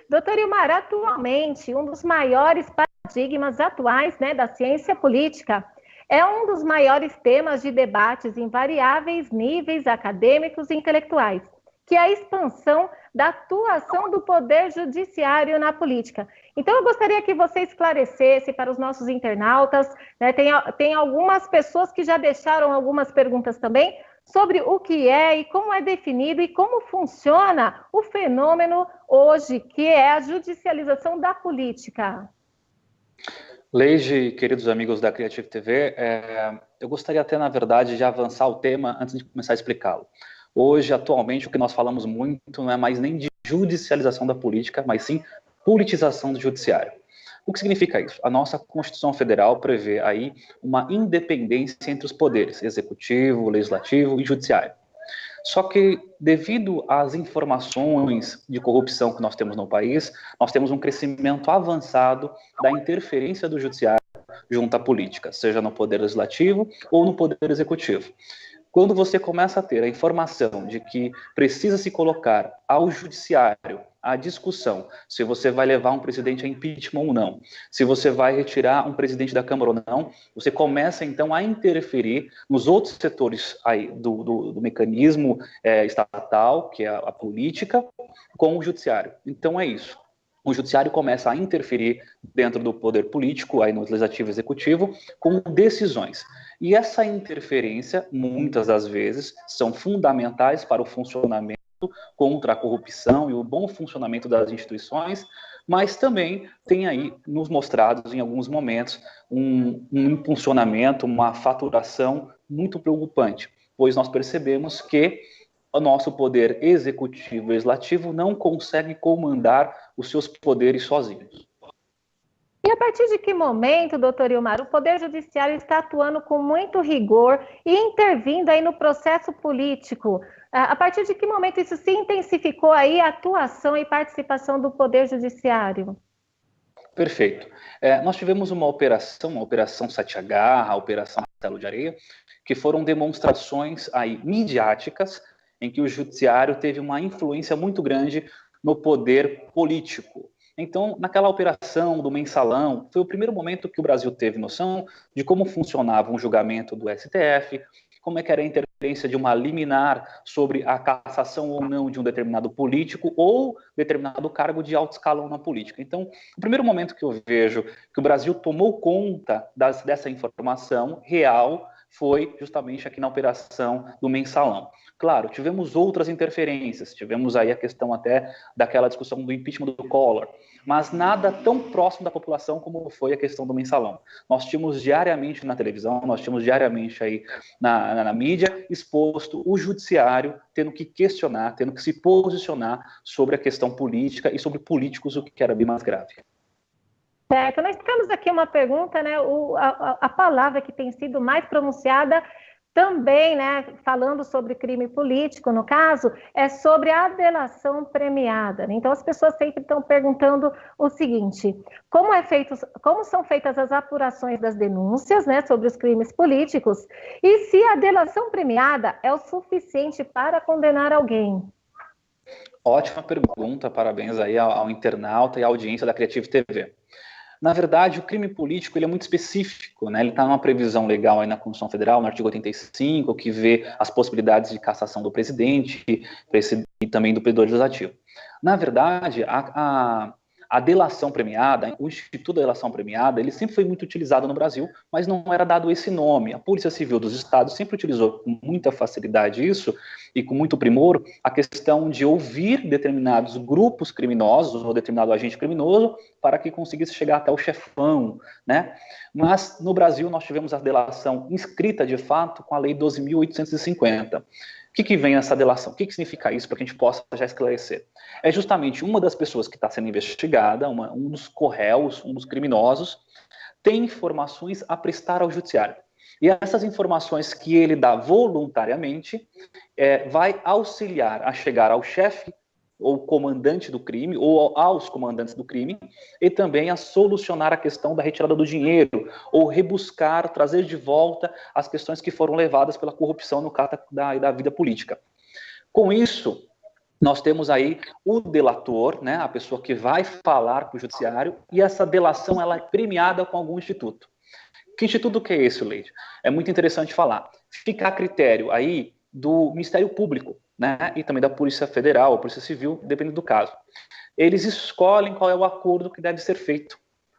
Doutor Ilmar, atualmente, um dos maiores paradigmas atuais, né, da ciência política é um dos maiores temas de debates em variáveis níveis acadêmicos e intelectuais, que é a expansão da atuação do poder judiciário na política. Então, eu gostaria que você esclarecesse para os nossos internautas, né, tem algumas pessoas que já deixaram algumas perguntas também, sobre o que é e como é definido e como funciona o fenômeno hoje, que é a judicialização da política. Leide, queridos amigos da Creative TV, eu gostaria até, na verdade, de avançar o tema antes de começar a explicá-lo. Hoje, atualmente, o que nós falamos muito não é mais nem de judicialização da política, mas sim politização do judiciário. O que significa isso? A nossa Constituição Federal prevê aí uma independência entre os poderes, executivo, legislativo e judiciário. Só que, devido às informações de corrupção que nós temos no país, nós temos um crescimento avançado da interferência do judiciário junto à política, seja no poder legislativo ou no poder executivo. Quando você começa a ter a informação de que precisa se colocar ao judiciário a discussão se você vai levar um presidente a impeachment ou não, se você vai retirar um presidente da Câmara ou não, você começa então a interferir nos outros setores aí do mecanismo estatal, que é a política, com o judiciário. Então é isso. O judiciário começa a interferir dentro do poder político, aí no legislativo e executivo, com decisões. E essa interferência, muitas das vezes, são fundamentais para o funcionamento contra a corrupção e o bom funcionamento das instituições, mas também tem aí nos mostrado em alguns momentos um impulsionamento, uma faturação muito preocupante, pois nós percebemos que o nosso poder executivo e legislativo não consegue comandar os seus poderes sozinhos. E a partir de que momento, doutor Ilmar, o Poder Judiciário está atuando com muito rigor e intervindo aí no processo político? A partir de que momento isso se intensificou aí a atuação e participação do Poder Judiciário? Perfeito. Nós tivemos uma operação Satyagraha, a Operação Martelo de Areia, que foram demonstrações aí midiáticas em que o judiciário teve uma influência muito grande no poder político. Então, naquela operação do mensalão, foi o primeiro momento que o Brasil teve noção de como funcionava um julgamento do STF, como é que era a interferência de uma liminar sobre a cassação ou não de um determinado político ou determinado cargo de alto escalão na política. Então, o primeiro momento que eu vejo que o Brasil tomou conta dessa informação real foi justamente aqui na operação do mensalão. Claro, tivemos outras interferências, tivemos aí a questão até daquela discussão do impeachment do Collor, mas nada tão próximo da população como foi a questão do mensalão. Nós tínhamos diariamente na televisão, nós tínhamos diariamente aí na mídia exposto o judiciário tendo que questionar, tendo que se posicionar sobre a questão política e sobre políticos, o que era bem mais grave. Certo, nós temos aqui uma pergunta, né? A palavra que tem sido mais pronunciada também, né, falando sobre crime político, no caso, é sobre a delação premiada. Então, as pessoas sempre estão perguntando o seguinte: como são feitas as apurações das denúncias, né, sobre os crimes políticos, e se a delação premiada é o suficiente para condenar alguém? Ótima pergunta, parabéns aí ao internauta e à audiência da Creative TV. Na verdade, o crime político ele é muito específico, né? Ele está numa previsão legal aí na Constituição Federal, no artigo 85, que vê as possibilidades de cassação do presidente e também do poder legislativo. Na verdade, a delação premiada, o Instituto da Delação Premiada, ele sempre foi muito utilizado no Brasil, mas não era dado esse nome. A Polícia Civil dos Estados sempre utilizou com muita facilidade isso e com muito primor a questão de ouvir determinados grupos criminosos ou determinado agente criminoso para que conseguisse chegar até o chefão, né? Mas no Brasil nós tivemos a delação inscrita de fato com a Lei 12.850. O que vem nessa delação? O que significa isso para que a gente possa já esclarecer? É justamente uma das pessoas que está sendo investigada, um dos corréus, um dos criminosos, tem informações a prestar ao judiciário. E essas informações que ele dá voluntariamente vai auxiliar a chegar ao chefe ou comandante do crime, ou aos comandantes do crime, e também a solucionar a questão da retirada do dinheiro, ou rebuscar, trazer de volta as questões que foram levadas pela corrupção no caso da vida política. Com isso, Nós temos aí o delator, né, a pessoa que vai falar para o judiciário, e essa delação ela é premiada com algum instituto. Que instituto que é esse, Leite? É muito interessante falar. Fica a critério aí do Ministério Público, né, e também da Polícia Federal, ou Polícia Civil, dependendo do caso. Eles escolhem qual é o acordo que deve ser feito.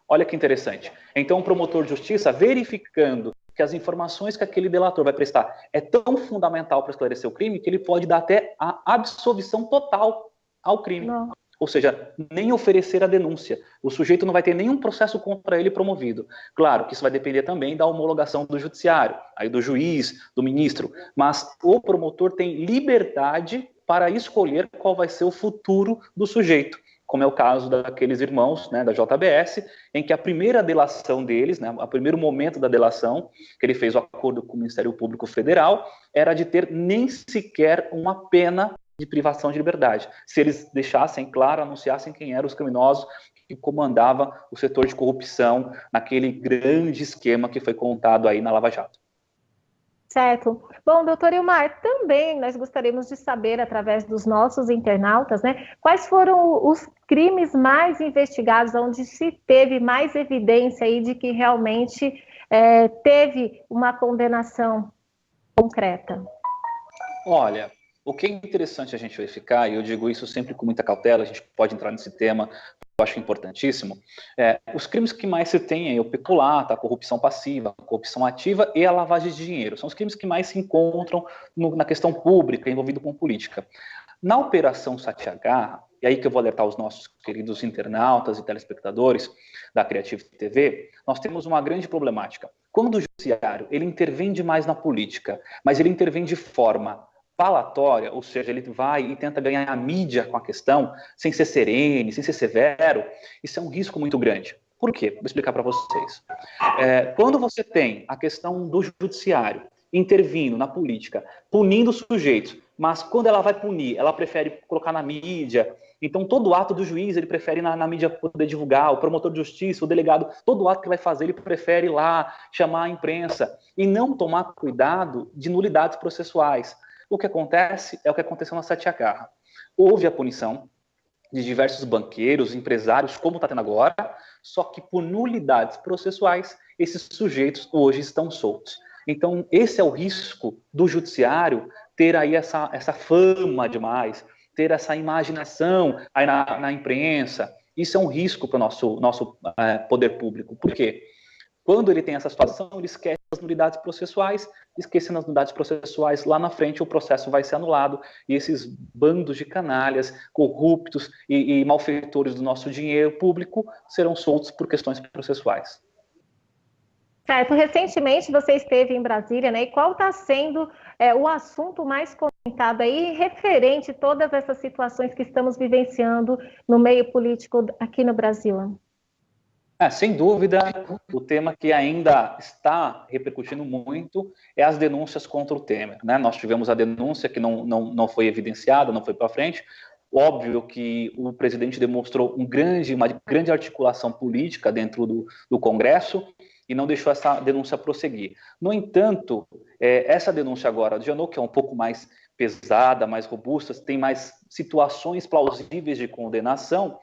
Olha que interessante. Então, o promotor de justiça, verificando que as informações que aquele delator vai prestar é tão fundamental para esclarecer o crime, que ele pode dar até a absolvição total ao crime. Não. Ou seja, nem oferecer a denúncia. O sujeito não vai ter nenhum processo contra ele promovido. Claro que isso vai depender também da homologação do judiciário, aí do juiz, do ministro, mas o promotor tem liberdade para escolher qual vai ser o futuro do sujeito, como é o caso daqueles irmãos, né, da JBS, em que a primeira delação deles, né, o primeiro momento da delação, que ele fez o acordo com o Ministério Público Federal, era de ter nem sequer uma pena de privação de liberdade, se eles deixassem claro, anunciassem quem eram os criminosos que comandava o setor de corrupção naquele grande esquema que foi contado aí na Lava Jato. Certo. Bom, doutor Ilmar, também nós gostaríamos de saber, através dos nossos internautas, né, quais foram os crimes mais investigados, onde se teve mais evidência aí de que realmente teve uma condenação concreta. Olha, o que é interessante a gente verificar, e eu digo isso sempre com muita cautela, a gente pode entrar nesse tema, eu acho importantíssimo, os crimes que mais se tem é o peculato, a corrupção passiva, a corrupção ativa e a lavagem de dinheiro. São os crimes que mais se encontram na questão pública, envolvido com política. Na Operação Satyagraha, e aí que eu vou alertar os nossos queridos internautas e telespectadores da Creative TV, nós temos uma grande problemática. Quando o judiciário ele intervém demais na política, mas ele intervém de forma falatória, ou seja, ele vai e tenta ganhar a mídia com a questão, sem ser serene, sem ser severo, isso é um risco muito grande. Por quê? Vou explicar para vocês. Quando você tem a questão do judiciário intervindo na política, punindo os sujeitos, mas quando ela vai punir, ela prefere colocar na mídia. Então, todo ato do juiz, ele prefere na mídia poder divulgar, o promotor de justiça, o delegado, todo ato que vai fazer, ele prefere ir lá, chamar a imprensa, e não tomar cuidado de nulidades processuais. O que acontece é o que aconteceu na Satyagraha. Houve a punição de diversos banqueiros, empresários, como está tendo agora, só que por nulidades processuais, esses sujeitos hoje estão soltos. Então, esse é o risco do judiciário ter aí essa fama demais, ter essa imaginação aí na imprensa. Isso é um risco para o nosso poder público. Por quê? Quando ele tem essa situação, ele esquece as nulidades processuais, esquecendo as nulidades processuais, lá na frente o processo vai ser anulado e esses bandos de canalhas, corruptos e malfeitores do nosso dinheiro público serão soltos por questões processuais. Certo, recentemente você esteve em Brasília, né? E qual está sendo o assunto mais comentado aí, referente a todas essas situações que estamos vivenciando no meio político aqui no Brasil? Sem dúvida, o tema que ainda está repercutindo muito é as denúncias contra o Temer, né? Nós tivemos a denúncia que não foi evidenciada, não foi para frente. Óbvio que o presidente demonstrou uma grande articulação política dentro do Congresso e não deixou essa denúncia prosseguir. No entanto, essa denúncia agora do Janot, que é um pouco mais pesada, mais robusta, tem mais situações plausíveis de condenação,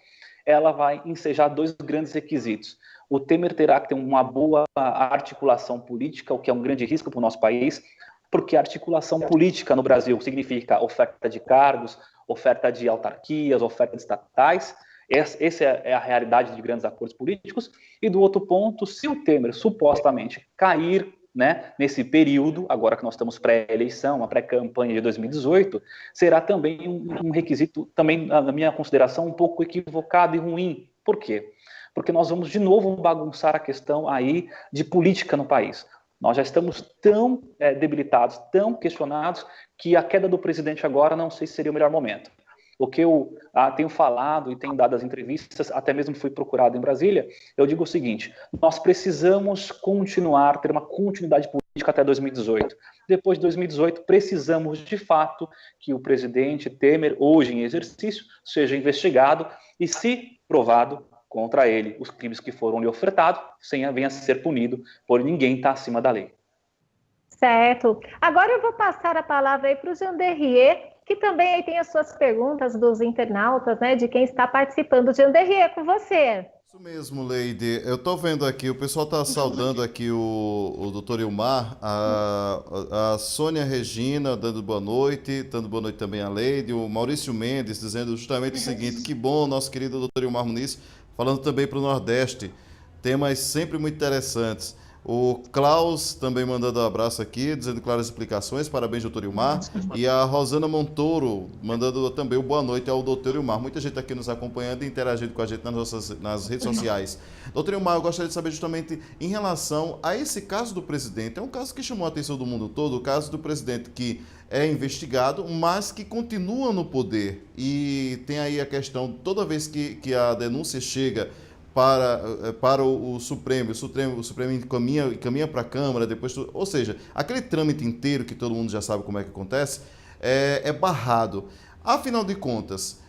ela vai ensejar dois grandes requisitos. O Temer terá que ter uma boa articulação política, o que é um grande risco para o nosso país, porque a articulação política no Brasil significa oferta de cargos, oferta de autarquias, oferta de estatais. Essa é a realidade de grandes acordos políticos. E do outro ponto, se o Temer supostamente cair, né, nesse período, agora que nós estamos pré-eleição, uma pré-campanha de 2018, será também um requisito, também, na minha consideração, um pouco equivocado e ruim. Por quê? Porque nós vamos de novo bagunçar a questão aí de política no país. Nós já estamos tão debilitados, tão questionados, que a queda do presidente agora não sei se seria o melhor momento. O que eu tenho falado e tenho dado as entrevistas, até mesmo fui procurado em Brasília, eu digo o seguinte: nós precisamos ter uma continuidade política até 2018. Depois de 2018, precisamos, de fato, que o presidente Temer, hoje em exercício, seja investigado e, se provado contra ele os crimes que foram lhe ofertados, venha a ser punido, por ninguém está acima da lei. Certo. Agora eu vou passar a palavra aí para o Jean Derrier, que também aí tem as suas perguntas dos internautas, né, de quem está participando. Janderri, é com você. Isso mesmo, Leide. Eu estou vendo aqui, o pessoal está saudando aqui o doutor Ilmar, a Sônia Regina dando boa noite também a Leide, o Maurício Mendes dizendo justamente o seguinte: que bom, nosso querido doutor Ilmar Muniz, falando também para o Nordeste, temas sempre muito interessantes. O Klaus também mandando um abraço aqui, dizendo claras explicações, parabéns, doutor Ilmar. E a Rosana Montoro mandando também o boa noite ao doutor Ilmar. Muita gente aqui nos acompanhando e interagindo com a gente nas redes sociais. Doutor Ilmar, eu gostaria de saber justamente em relação a esse caso do presidente. É um caso que chamou a atenção do mundo todo, o caso do presidente que é investigado, mas que continua no poder. E tem aí a questão, toda vez que a denúncia chega para o Supremo encaminha para a Câmara, ou seja, aquele trâmite inteiro que todo mundo já sabe como é que acontece, é barrado. Afinal de contas,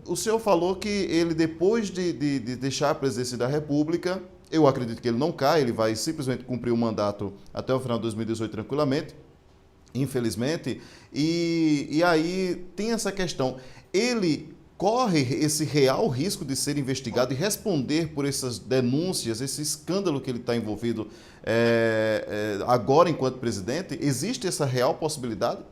o senhor falou que ele, depois de deixar a presidência da República, eu acredito que ele não cai, ele vai simplesmente cumprir o mandato até o final de 2018 tranquilamente, infelizmente, e aí tem essa questão. Ele corre esse real risco de ser investigado e responder por essas denúncias, esse escândalo que ele está envolvido agora enquanto presidente? Existe essa real possibilidade?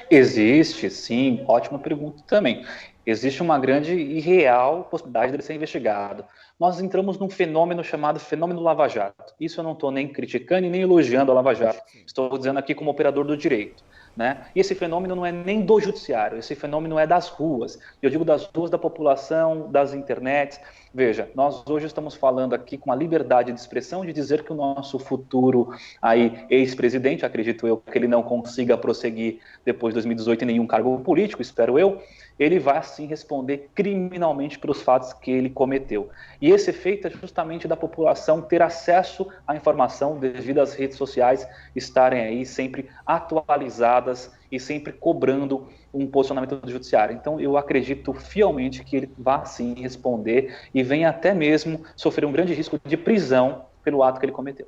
Existe, sim. Ótima pergunta também. Existe uma grande e real possibilidade dele ser investigado. Nós entramos num fenômeno chamado fenômeno Lava Jato. Isso eu não estou nem criticando e nem elogiando a Lava Jato. Estou dizendo aqui como operador do direito. Né? E esse fenômeno não é nem do judiciário, esse fenômeno é das ruas. Eu digo das ruas, da população, das internets. Veja, nós hoje estamos falando aqui com a liberdade de expressão de dizer que o nosso futuro aí ex-presidente, acredito eu que ele não consiga prosseguir depois de 2018 em nenhum cargo político, espero eu, ele vai sim responder criminalmente pelos fatos que ele cometeu. E esse efeito é justamente da população ter acesso à informação devido às redes sociais estarem aí sempre atualizadas e sempre cobrando um posicionamento do judiciário. Então eu acredito fielmente que ele vai sim responder e venha até mesmo sofrer um grande risco de prisão pelo ato que ele cometeu.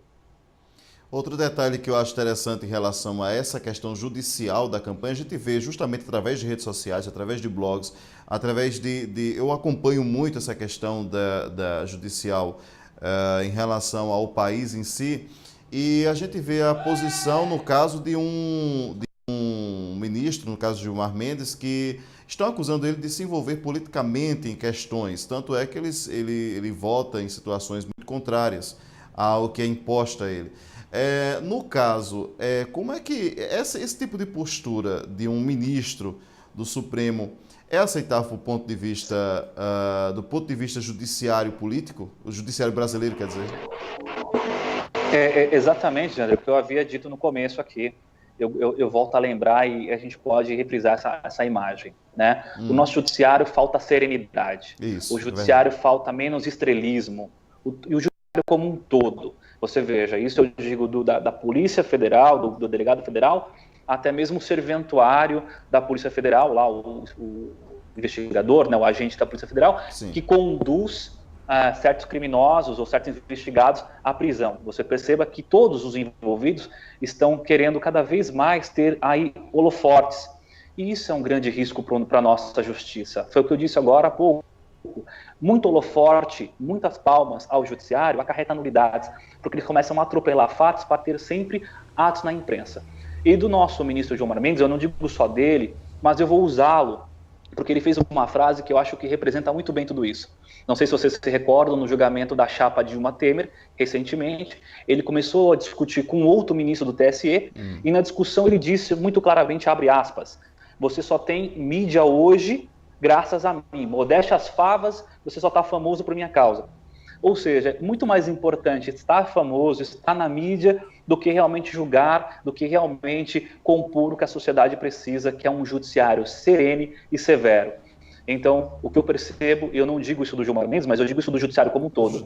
Outro detalhe que eu acho interessante em relação a essa questão judicial da campanha, a gente vê justamente através de redes sociais, através de blogs, através eu acompanho muito essa questão da judicial em relação ao país em si, e a gente vê a posição no caso de um ministro, no caso de Gilmar Mendes, que estão acusando ele de se envolver politicamente em questões, tanto é que ele vota em situações muito contrárias ao que é imposto a ele. No caso, como é que esse tipo de postura de um ministro do Supremo é aceitável do ponto de vista judiciário político? O judiciário brasileiro, quer dizer? Exatamente, André, o que eu havia dito no começo aqui. Eu volto a lembrar e a gente pode reprisar essa imagem. Né? O nosso judiciário falta serenidade. Isso, o judiciário falta menos estrelismo. E o judiciário como um todo. Você veja, isso eu digo da Polícia Federal, do delegado federal, até mesmo o serventuário da Polícia Federal, lá o investigador, né, o agente da Polícia Federal, sim, que conduz certos criminosos ou certos investigados à prisão. Você perceba que todos os envolvidos estão querendo cada vez mais ter aí holofortes. E isso é um grande risco para a nossa justiça. Foi o que eu disse agora há pouco. Muito holoforte, muitas palmas ao judiciário acarreta nulidades, porque eles começam a atropelar fatos para ter sempre atos na imprensa. E do nosso ministro Gilmar Mendes, eu não digo só dele, mas eu vou usá-lo, porque ele fez uma frase que eu acho que representa muito bem tudo isso. Não sei se vocês se recordam, no julgamento da chapa de Dilma Temer, recentemente, ele começou a discutir com outro ministro do TSE, e na discussão ele disse muito claramente, abre aspas, você só tem mídia hoje graças a mim, modéstia às favas, você só está famoso por minha causa. Ou seja, é muito mais importante estar famoso, estar na mídia, do que realmente julgar, do que realmente compor o que a sociedade precisa, que é um judiciário sereno e severo. Então, o que eu percebo, eu não digo isso do Gilmar Mendes, mas eu digo isso do judiciário como um todo.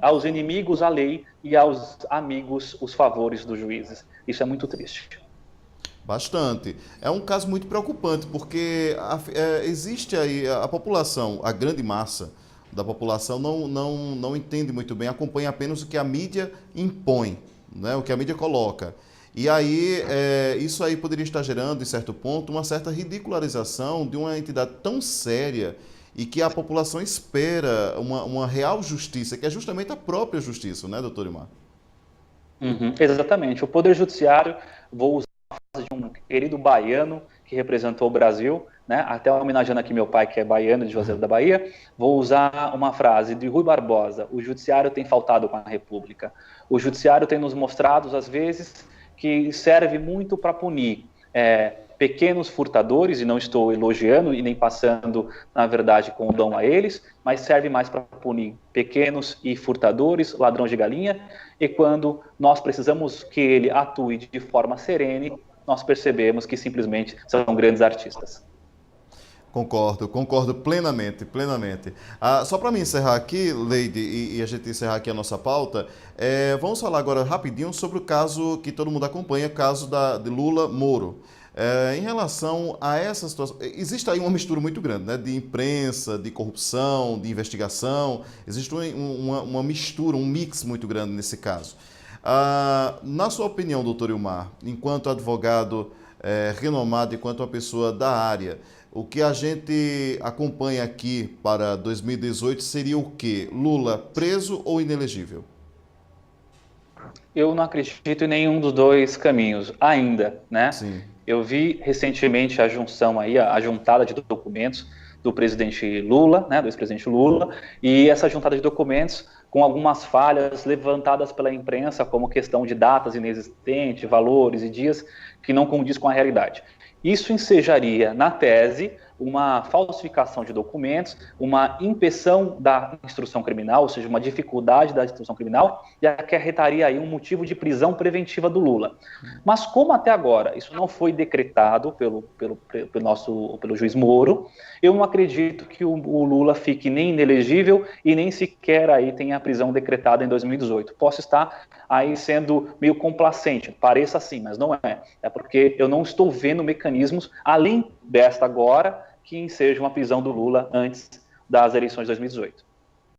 Aos inimigos a lei e aos amigos os favores dos juízes. Isso é muito triste. Bastante. É um caso muito preocupante, porque existe aí a população, a grande massa da população não entende muito bem, acompanha apenas o que a mídia impõe, né? O que a mídia coloca. E aí, isso aí poderia estar gerando, em certo ponto, uma certa ridicularização de uma entidade tão séria e que a população espera uma real justiça, que é justamente a própria justiça, né, doutor Ilmar? Exatamente. O Poder Judiciário, vou usar a frase de um querido baiano que representou o Brasil, né, até homenageando aqui meu pai, que é baiano, de Juazeiro da Bahia, vou usar uma frase de Rui Barbosa: o Judiciário tem faltado com a República. O Judiciário tem nos mostrado, às vezes, que serve muito para punir pequenos furtadores, e não estou elogiando e nem passando, na verdade, condão a eles, mas serve mais para punir pequenos e furtadores, ladrões de galinha, e quando nós precisamos que ele atue de forma serene, nós percebemos que simplesmente são grandes artistas. Concordo plenamente, plenamente. Só para me encerrar aqui, Leide, e a gente encerrar aqui a nossa pauta, vamos falar agora rapidinho sobre o caso que todo mundo acompanha, o caso de Lula-Moro. Em relação a essa situação, existe aí uma mistura muito grande, né, de imprensa, de corrupção, de investigação, existe uma mistura, um mix muito grande nesse caso. Na sua opinião, doutor Ilmar, enquanto advogado renomado, enquanto uma pessoa da área, o que a gente acompanha aqui para 2018 seria o quê? Lula preso ou inelegível? Eu não acredito em nenhum dos dois caminhos ainda, né? Sim. Eu vi recentemente a junção aí, a juntada de documentos do presidente Lula, né, do ex-presidente Lula, e essa juntada de documentos com algumas falhas levantadas pela imprensa, como questão de datas inexistentes, valores e dias que não condiz com a realidade. Isso ensejaria, na tese, uma falsificação de documentos, uma impeção da instrução criminal, ou seja, uma dificuldade da instrução criminal, e acarretaria aí um motivo de prisão preventiva do Lula. Mas como até agora isso não foi decretado pelo juiz Moro, eu não acredito que o Lula fique nem inelegível e nem sequer aí tenha a prisão decretada em 2018. Posso estar aí sendo meio complacente, pareça assim, mas não é. É porque eu não estou vendo mecanismos, além desta agora, que enseja uma prisão do Lula antes das eleições de 2018.